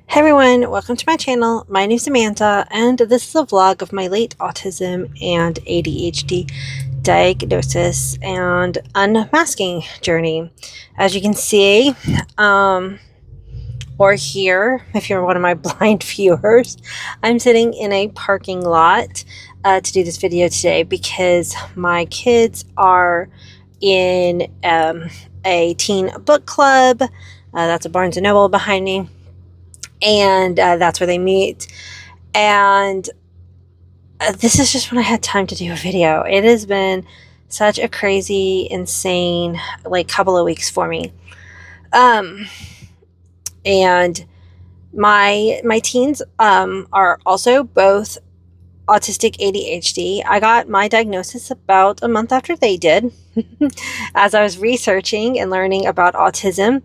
Hey everyone, welcome to my channel. My name is Samantha, and this is a vlog of my late autism and ADHD diagnosis and unmasking journey. As you can see, or hear, if you're one of my blind viewers, I'm sitting in a parking lot to do this video today because my kids are in a teen book club. That's a Barnes & Noble behind me. And that's where they meet. And this is just when I had time to do a video. It has been such a crazy, insane, couple of weeks for me. And my teens are also both autistic ADHD. I got my diagnosis about a month after they did. As I was researching and learning about autism,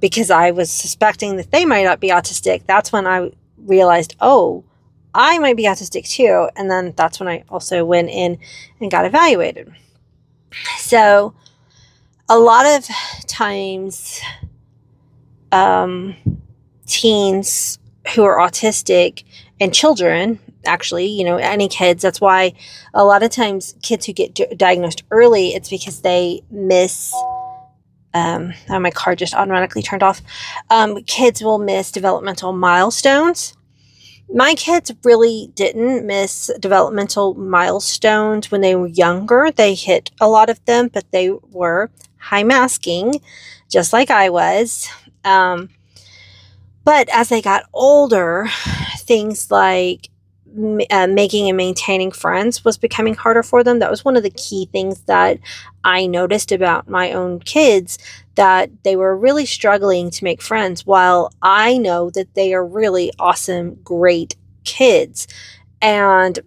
because I was suspecting that they might not be autistic, that's when I realized, oh, I might be autistic too. And then that's when I also went in and got evaluated. So a lot of times, teens who are autistic and children, actually, any kids, that's why a lot of times kids who get diagnosed early, it's because they miss my car just automatically turned off. Kids will miss developmental milestones. My kids really didn't miss developmental milestones when they were younger. They hit a lot of them, but they were high masking, just like I was. But as they got older, things like making and maintaining friends was becoming harder for them. That was one of the key things that I noticed about my own kids, that they were really struggling to make friends, while I know that they are really awesome, great kids. And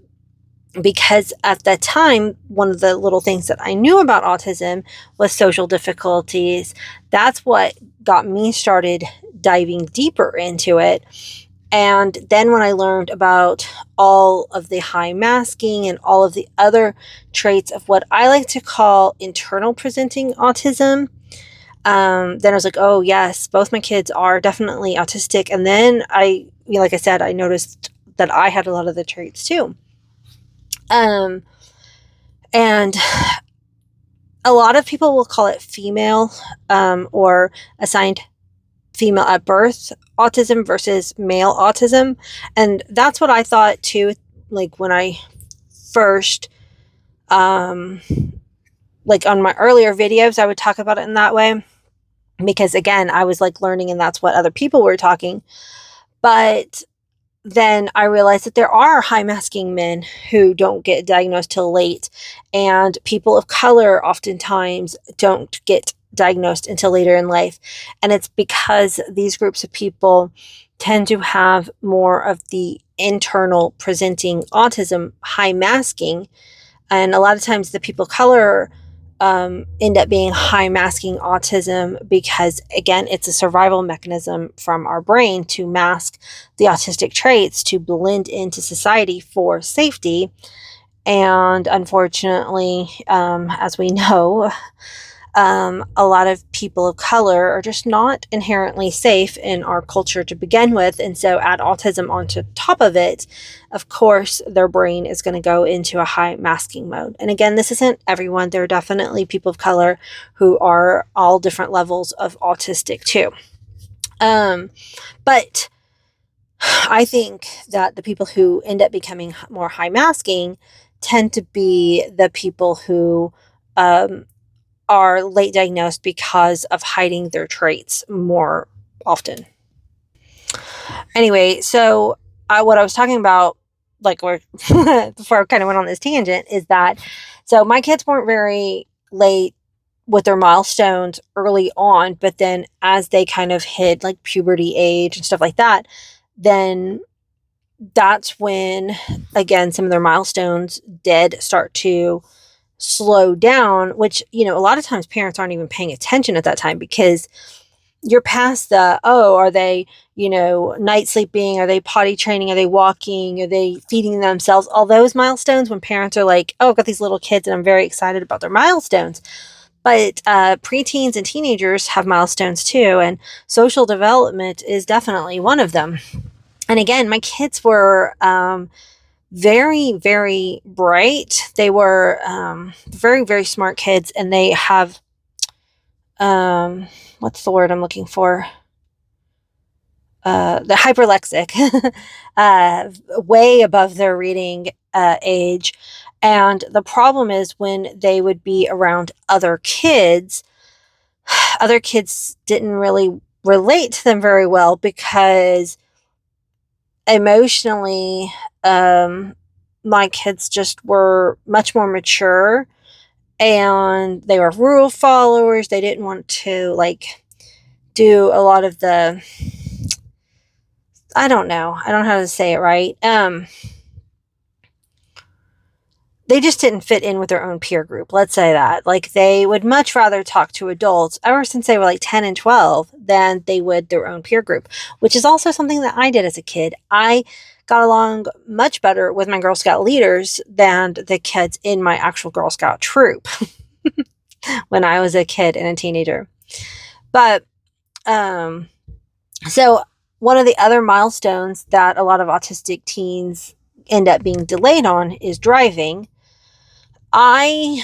because at that time, one of the little things that I knew about autism was social difficulties, that's what got me started diving deeper into it. And then when I learned about all of the high masking and all of the other traits of what I like to call internal presenting autism, then I was like, oh yes, both my kids are definitely autistic. And then like I said, I noticed that I had a lot of the traits too. And a lot of people will call it female, or assigned female at birth autism versus male autism. And that's what I thought too, like when I first, on my earlier videos, I would talk about it in that way, because again, I was learning, and that's what other people were talking. But then I realized that there are high masking men who don't get diagnosed till late, and people of color oftentimes don't get diagnosed until later in life. And it's because these groups of people tend to have more of the internal presenting autism, high masking. And a lot of times the people of color end up being high masking autism because, again, it's a survival mechanism from our brain to mask the autistic traits to blend into society for safety. And unfortunately, as we know, a lot of people of color are just not inherently safe in our culture to begin with. And so add autism onto top of it, of course, their brain is going to go into a high masking mode. And again, this isn't everyone. There are definitely people of color who are all different levels of autistic too. But I think that the people who end up becoming more high masking tend to be the people who, are late diagnosed because of hiding their traits more often. Anyway, so what I was talking about, before I kind of went on this tangent, is that, so my kids weren't very late with their milestones early on, but then as they kind of hit puberty age and stuff like that, then that's when, again, some of their milestones did start to slow down, which, a lot of times parents aren't even paying attention at that time, because you're past are they, night sleeping? Are they potty training? Are they walking? Are they feeding themselves? All those milestones, when parents are like, oh, I've got these little kids and I'm very excited about their milestones. But preteens and teenagers have milestones too, and social development is definitely one of them. And again, my kids were very, very bright. They were very, very smart kids, and they have what's the word I'm looking for? The hyperlexic, way above their reading age. And the problem is when they would be around other kids didn't really relate to them very well because emotionally, my kids just were much more mature, and they were rule followers. They didn't want to do a lot of the, I don't know how to say it right. They just didn't fit in with their own peer group. Let's say that. Like, they would much rather talk to adults ever since they were like 10 and 12 than they would their own peer group, which is also something that I did as a kid. I got along much better with my Girl Scout leaders than the kids in my actual Girl Scout troop when I was a kid and a teenager. But, so one of the other milestones that a lot of autistic teens end up being delayed on is driving. I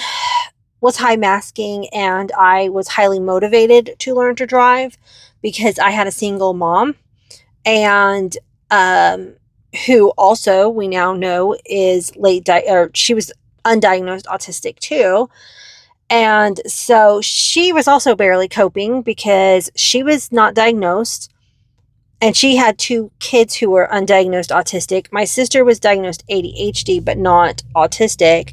was high masking, and I was highly motivated to learn to drive because I had a single mom, and who also we now know is she was undiagnosed autistic too. And so she was also barely coping because she was not diagnosed, and she had 2 kids who were undiagnosed autistic. My sister was diagnosed ADHD, but not autistic,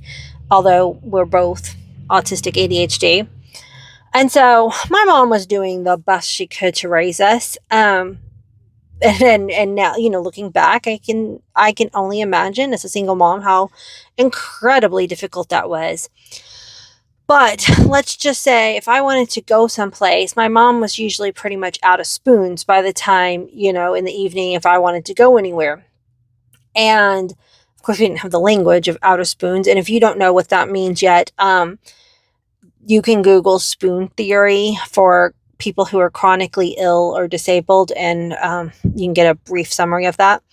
although we're both autistic ADHD. And so my mom was doing the best she could to raise us. And now, looking back, I can only imagine as a single mom how incredibly difficult that was. But let's just say if I wanted to go someplace, my mom was usually pretty much out of spoons by the time, in the evening, if I wanted to go anywhere. And of course, we didn't have the language of out of spoons. And if you don't know what that means yet, you can Google spoon theory for people who are chronically ill or disabled, and you can get a brief summary of that.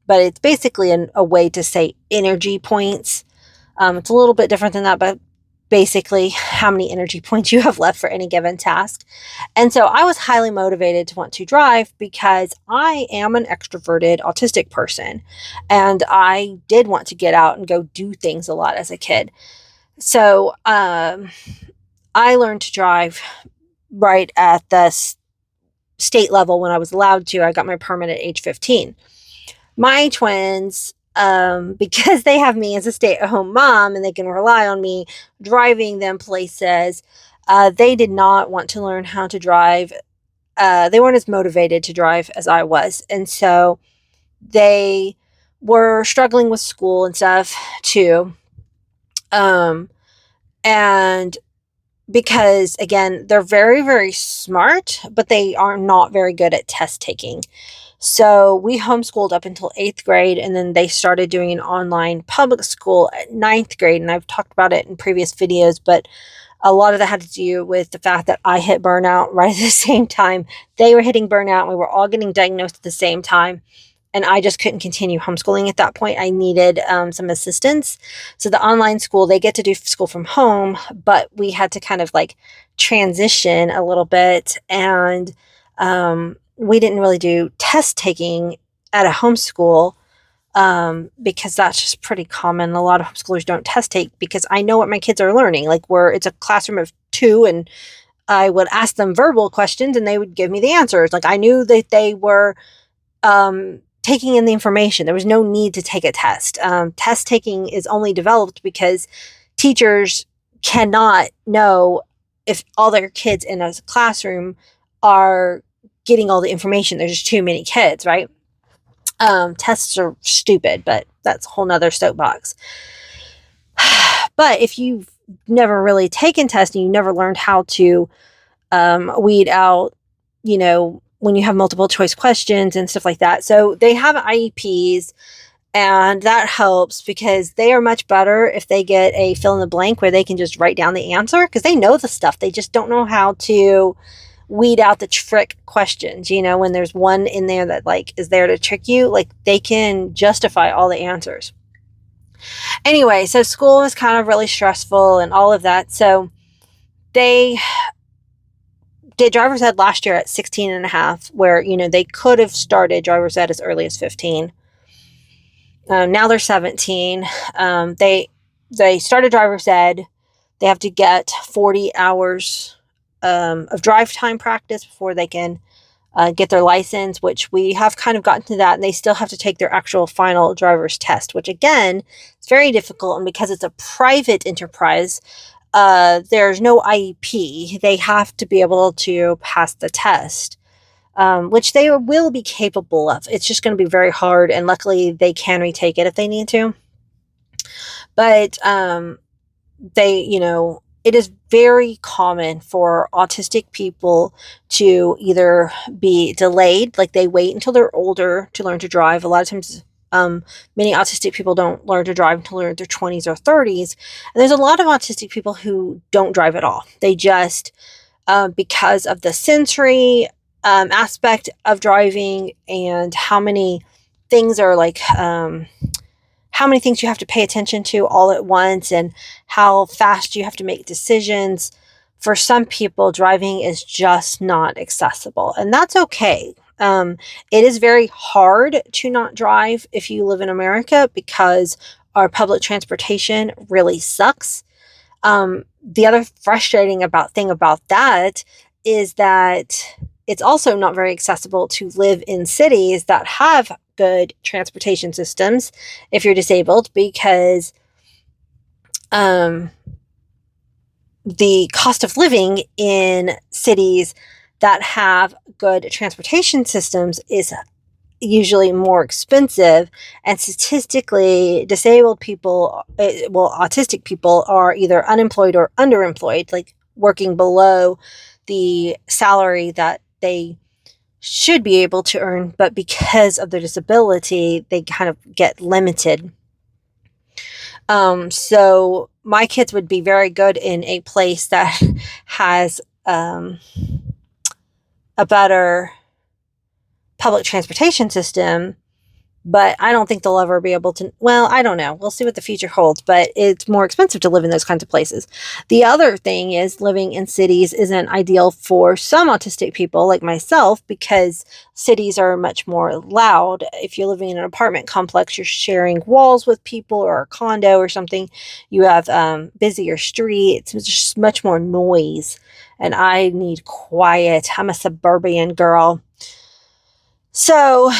But it's basically a way to say energy points. It's a little bit different than that, but basically how many energy points you have left for any given task. And so I was highly motivated to want to drive because I am an extroverted autistic person, and I did want to get out and go do things a lot as a kid. So I learned to drive right at the state level when I was allowed to. I got my permit at age 15. My twins, because they have me as a stay-at-home mom and they can rely on me driving them places, they did not want to learn how to drive. They weren't as motivated to drive as I was. And so they were struggling with school and stuff too. And because, again, they're very, very smart, but they are not very good at test taking. So we homeschooled up until 8th grade, and then they started doing an online public school at 9th grade. And I've talked about it in previous videos, but a lot of that had to do with the fact that I hit burnout right at the same time. They were hitting burnout. We were all getting diagnosed at the same time. And I just couldn't continue homeschooling at that point. I needed some assistance. So the online school, they get to do school from home, but we had to kind of transition a little bit. And we didn't really do test taking at a homeschool because that's just pretty common. A lot of homeschoolers don't test take because I know what my kids are learning. It's a classroom of 2, and I would ask them verbal questions and they would give me the answers. I knew that they were taking in the information. There was no need to take a test. Test taking is only developed because teachers cannot know if all their kids in a classroom are getting all the information. There's just too many kids, right? Tests are stupid, but that's a whole nother soapbox. But if you've never really taken tests and you never learned how to weed out, when you have multiple choice questions and stuff like that. So they have IEPs, And that helps because they are much better if they get a fill in the blank where they can just write down the answer, because they know the stuff. They just don't know how to weed out the trick questions. When there's one in there that like is there to trick you, like they can justify all the answers. Anyway, so school was kind of really stressful and all of that. So they did driver's ed last year at 16 and a half, where, they could have started driver's ed as early as 15. Now they're 17. They started driver's ed. They have to get 40 hours of drive time practice before they can get their license, which we have kind of gotten to that. And they still have to take their actual final driver's test, which again, is very difficult. And because it's a private enterprise, there's no IEP. They have to be able to pass the test. Which they will be capable of. It's just going to be very hard, and luckily they can retake it if they need to. But it is very common for autistic people to either be delayed, like they wait until they're older to learn to drive. A lot of times, many autistic people don't learn to drive until they're in their 20s or 30s. And there's a lot of autistic people who don't drive at all. They just, because of the sensory aspect of driving and how many things are like, how many things you have to pay attention to all at once and how fast you have to make decisions. For some people, driving is just not accessible, and that's okay. It is very hard to not drive if you live in America because our public transportation really sucks. The other frustrating thing about that is that it's also not very accessible to live in cities that have good transportation systems if you're disabled, because the cost of living in cities that have good transportation systems is usually more expensive, and statistically disabled people, autistic people, are either unemployed or underemployed, like working below the salary that they should be able to earn, but because of their disability, they kind of get limited. So my kids would be very good in a place that has a better public transportation system, but I don't think they'll ever be able to. Well, I don't know. We'll see what the future holds, but it's more expensive to live in those kinds of places. The other thing is living in cities isn't ideal for some autistic people like myself, because cities are much more loud. If you're living in an apartment complex, you're sharing walls with people, or a condo or something. You have busier streets. It's just much more noise, and I need quiet. I'm a suburban girl. So,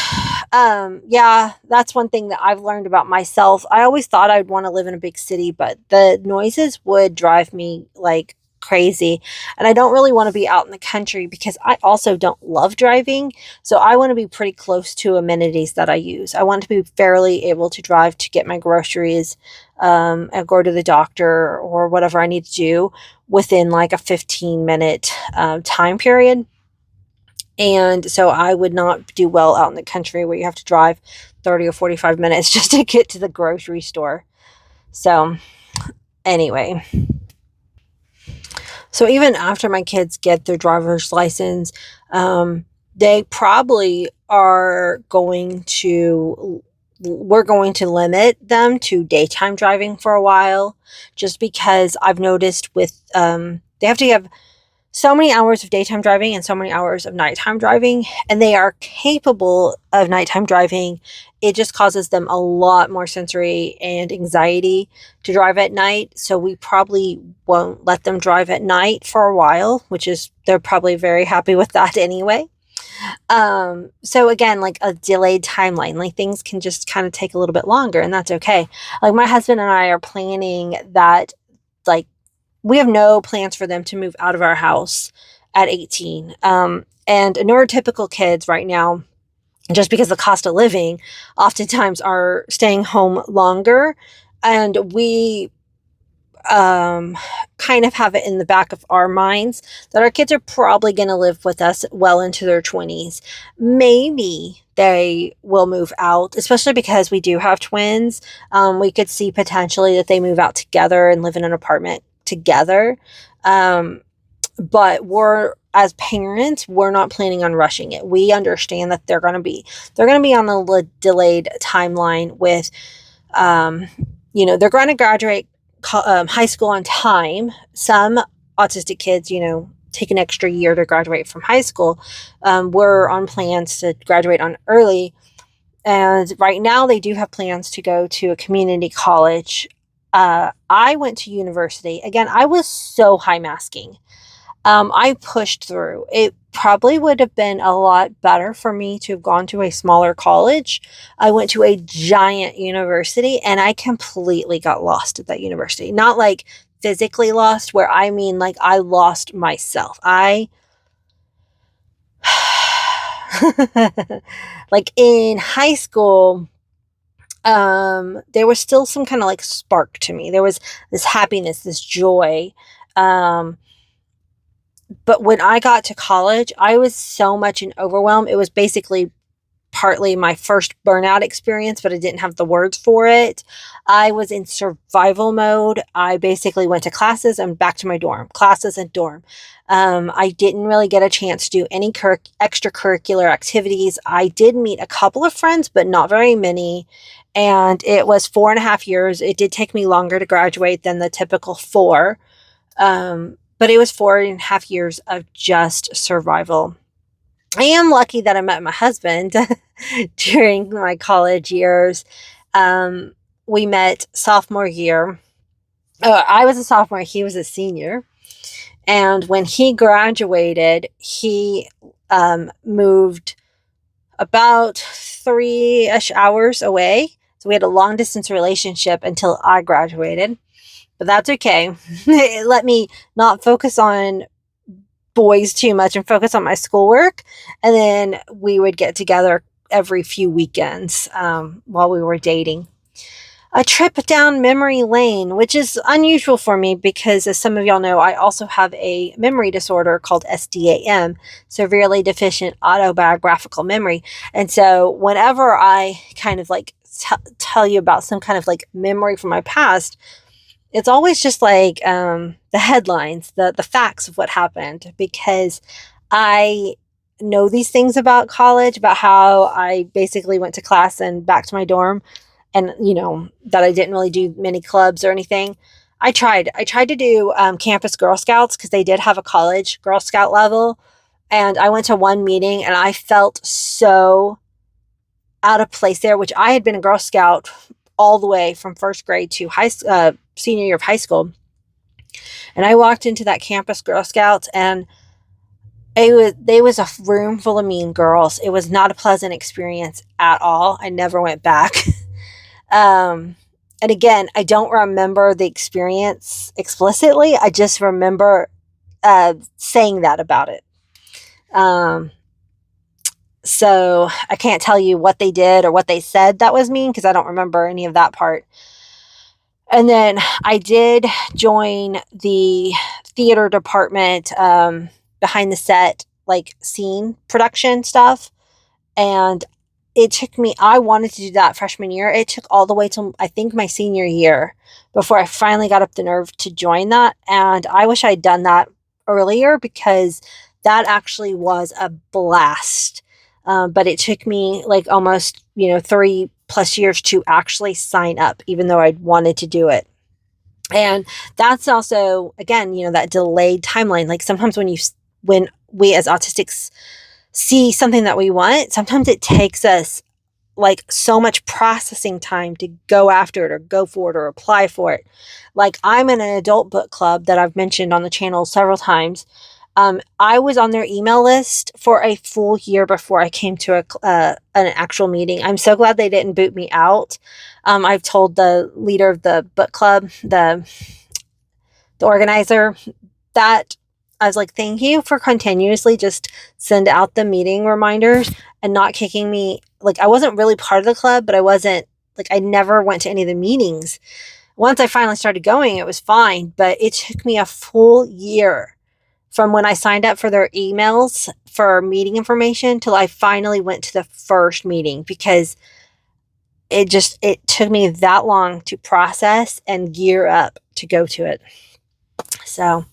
yeah, that's one thing that I've learned about myself. I always thought I'd want to live in a big city, but the noises would drive me like crazy. And I don't really want to be out in the country because I also don't love driving. So I want to be pretty close to amenities that I use. I want to be fairly able to drive to get my groceries, and go to the doctor or whatever I need to do within like a 15-minute time period. And so I would not do well out in the country where you have to drive 30 or 45 minutes just to get to the grocery store. So anyway, so even after my kids get their driver's license, they probably we're going to limit them to daytime driving for a while, just because I've noticed with, they have to have so many hours of daytime driving and so many hours of nighttime driving, and they are capable of nighttime driving. It just causes them a lot more sensory and anxiety to drive at night. So we probably won't let them drive at night for a while, which is, they're probably very happy with that anyway. So again, like a delayed timeline, like things can just kind of take a little bit longer, and that's okay. Like my husband and I are planning that, like, we have no plans for them to move out of our house at 18. And neurotypical kids right now, just because the cost of living, oftentimes are staying home longer. And we kind of have it in the back of our minds that our kids are probably going to live with us well into their 20s. Maybe they will move out, especially because we do have twins. We could see potentially that they move out together and live in an apartment together. But as parents, we're not planning on rushing it. We understand that they're going to be on a delayed timeline with, they're going to graduate high school on time. Some autistic kids, take an extra year to graduate from high school. We're on plans to graduate on early. And right now they do have plans to go to a community college. I went to university. Again, I was so high masking. I pushed through. It probably would have been a lot better for me to have gone to a smaller college. I went to a giant university and I completely got lost at that university. Not like physically lost, where I mean like I lost myself. Like in high school, there was still some kind of like spark to me. There was this happiness, this joy. But when I got to college, I was so much in overwhelm. It was basically partly my first burnout experience, but I didn't have the words for it. I was in survival mode. I basically went to classes and back to my dorm, classes and dorm. I didn't really get a chance to do any extracurricular activities. I did meet a couple of friends, but not very many. And it was 4.5 years. It did take me longer to graduate than the typical 4. But it was 4.5 years of just survival. I am lucky that I met my husband during my college years. We met sophomore year. I was a sophomore, he was a senior. And when he graduated, he moved about 3-ish hours away. So we had a long distance relationship until I graduated. But that's okay. It let me not focus on boys too much and focus on my schoolwork. And then we would get together every few weekends while we were dating. A trip down memory lane, which is unusual for me because, as some of y'all know, I also have a memory disorder called SDAM, severely deficient autobiographical memory. And so whenever I kind of like tell you about some kind of like memory from my past, it's always just like the headlines, the facts of what happened, because I know these things about college, about how I basically went to class and back to my dorm, and that I didn't really do many clubs or anything. I tried to do campus Girl Scouts because they did have a college Girl Scout level, and I went to one meeting and I felt so out of place there, which I had been a Girl Scout all the way from first grade to senior year of high school. And I walked into that campus Girl Scouts and there was a room full of mean girls. It was not a pleasant experience at all. I never went back. And again, I don't remember the experience explicitly. I just remember saying that about it. So I can't tell you what they did or what they said that was mean because I don't remember any of that part. And then I did join the theater department, behind the set, like scene production stuff. And it took me, I wanted to do that freshman year. It took all the way till I think my senior year before I finally got up the nerve to join that. And I wish I'd done that earlier because that actually was a blast. But it took me like almost, 3+ years to actually sign up, even though I'd wanted to do it. And that's also, again, that delayed timeline. Like sometimes when we as autistics see something that we want, sometimes it takes us like so much processing time to go after it or go for it or apply for it. Like I'm in an adult book club that I've mentioned on the channel several times. I was on their email list for a full year before I came to an actual meeting. I'm so glad they didn't boot me out. I've told the leader of the book club, the organizer, that I was like, thank you for continuously just send out the meeting reminders and not kicking me. Like I wasn't really part of the club, but I wasn't like, I never went to any of the meetings. Once I finally started going, it was fine, but it took me a full year from when I signed up for their emails for meeting information till I finally went to the first meeting, because it took me that long to process and gear up to go to it. So,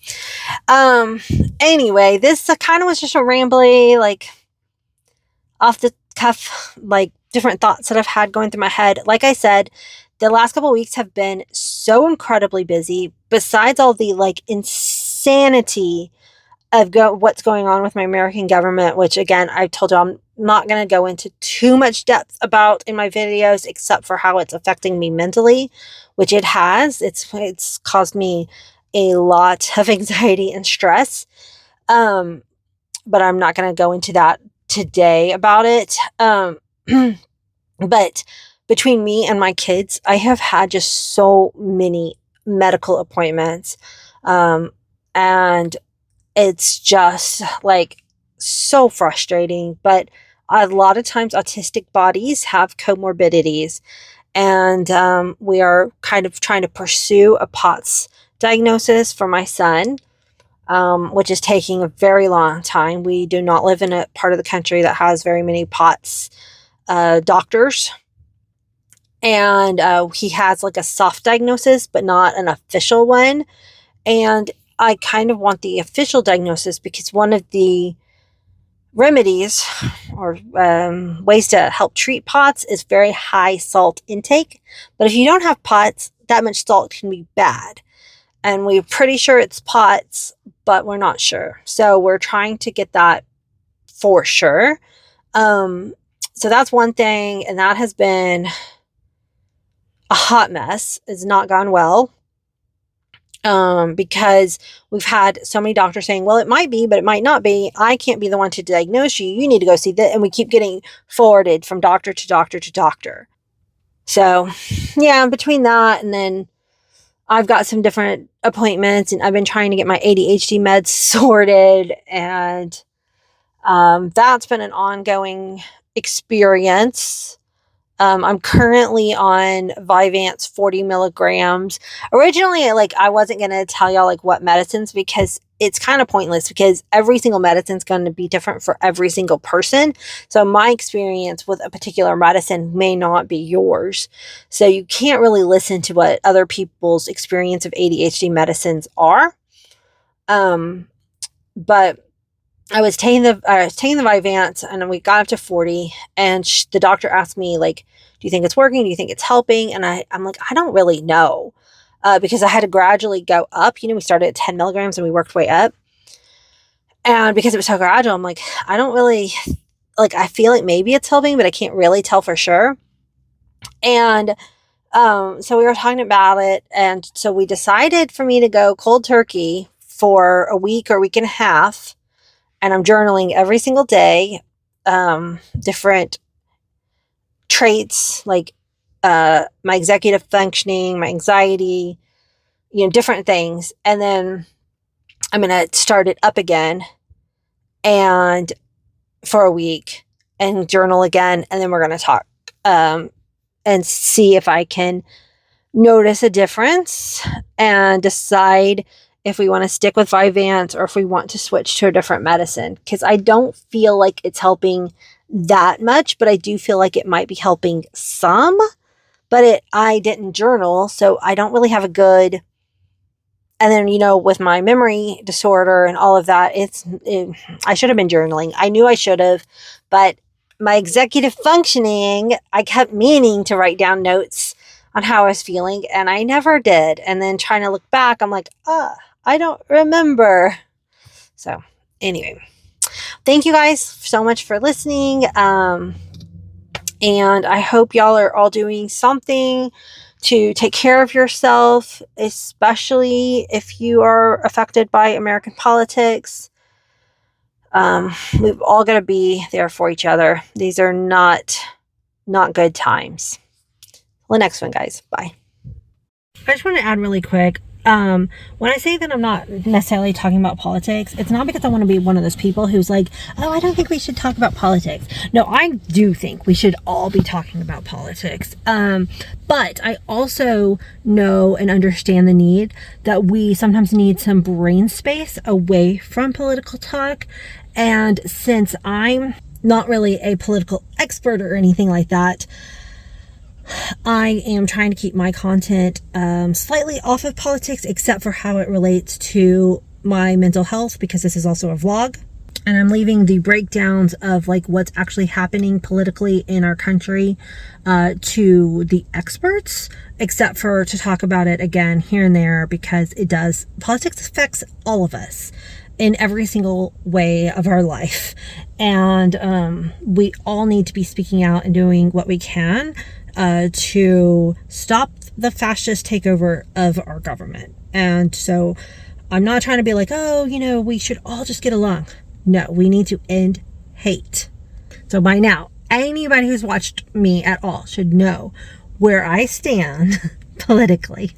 anyway, this kind of was just a rambly, like, off the cuff, like, different thoughts that I've had going through my head. Like I said, the last couple of weeks have been so incredibly busy, besides all the, like, insanity of what's going on with my American government, which, again, I told you I'm not going to go into too much depth about in my videos, except for how it's affecting me mentally, which it has. It's caused me a lot of anxiety and stress. But I'm not going to go into that today about it. But between me and my kids, I have had just so many medical appointments. And it's just, like, so frustrating. But a lot of times autistic bodies have comorbidities, and we are kind of trying to pursue a POTS diagnosis for my son, which is taking a very long time. We do not live in a part of the country that has very many POTS doctors. And he has, like, a soft diagnosis, but not an official one. And I kind of want the official diagnosis, because one of the remedies or ways to help treat POTS is very high salt intake. But if you don't have POTS, that much salt can be bad. And we're pretty sure it's POTS, but we're not sure. So we're trying to get that for sure. So that's one thing, and that has been a hot mess. It's not gone well. Because we've had so many doctors saying, well, it might be, but it might not be. I can't be the one to diagnose you. You need to go see that. And we keep getting forwarded from doctor to doctor to doctor. So, yeah, between that, and then I've got some different appointments, and I've been trying to get my ADHD meds sorted, and that's been an ongoing experience. I'm currently on Vyvanse 40 milligrams. Originally, like, I wasn't going to tell y'all, like, what medicines, because it's kind of pointless, because every single medicine is going to be different for every single person. So my experience with a particular medicine may not be yours. So you can't really listen to what other people's experience of ADHD medicines are. But I was taking the Vyvanse, and we got up to 40, and the doctor asked me, like, do you think it's working? Do you think it's helping? And I'm like, I don't really know, because I had to gradually go up. We started at 10 milligrams and we worked way up. And because it was so gradual, I'm like, I don't really, like, I feel like maybe it's helping, but I can't really tell for sure. And so we were talking about it, and so we decided for me to go cold turkey for a week or week and a half. And I'm journaling every single day, different traits, like my executive functioning, my anxiety, different things. And then I'm going to start it up again, and for a week, and journal again. And then we're going to talk and see if I can notice a difference and decide if we want to stick with Vyvanse or if we want to switch to a different medicine. Because I don't feel like it's helping that much, but I do feel like it might be helping some. But I didn't journal, so I don't really have a good... And then, with my memory disorder and all of that, I should have been journaling. I knew I should have, but my executive functioning, I kept meaning to write down notes on how I was feeling, and I never did. And then trying to look back, I'm like, I don't remember. So anyway, thank you guys so much for listening. And I hope y'all are all doing something to take care of yourself, especially if you are affected by American politics. We've all got to be there for each other. These are not good times. Well, next one, guys. Bye. I just want to add really quick, When I say that I'm not necessarily talking about politics, it's not because I want to be one of those people who's like, oh, I don't think we should talk about politics. No, I do think we should all be talking about politics. But I also know and understand the need that we sometimes need some brain space away from political talk. And since I'm not really a political expert or anything like that, I am trying to keep my content slightly off of politics, except for how it relates to my mental health, because this is also a vlog. And I'm leaving the breakdowns of like what's actually happening politically in our country to the experts, except for to talk about it again here and there, because it does. Politics affects all of us in every single way of our life. And we all need to be speaking out and doing what we can to stop the fascist takeover of our government. And so I'm not trying to be like, oh, you know, we should all just get along. No, we need to end hate. So by now, anybody who's watched me at all should know where I stand politically.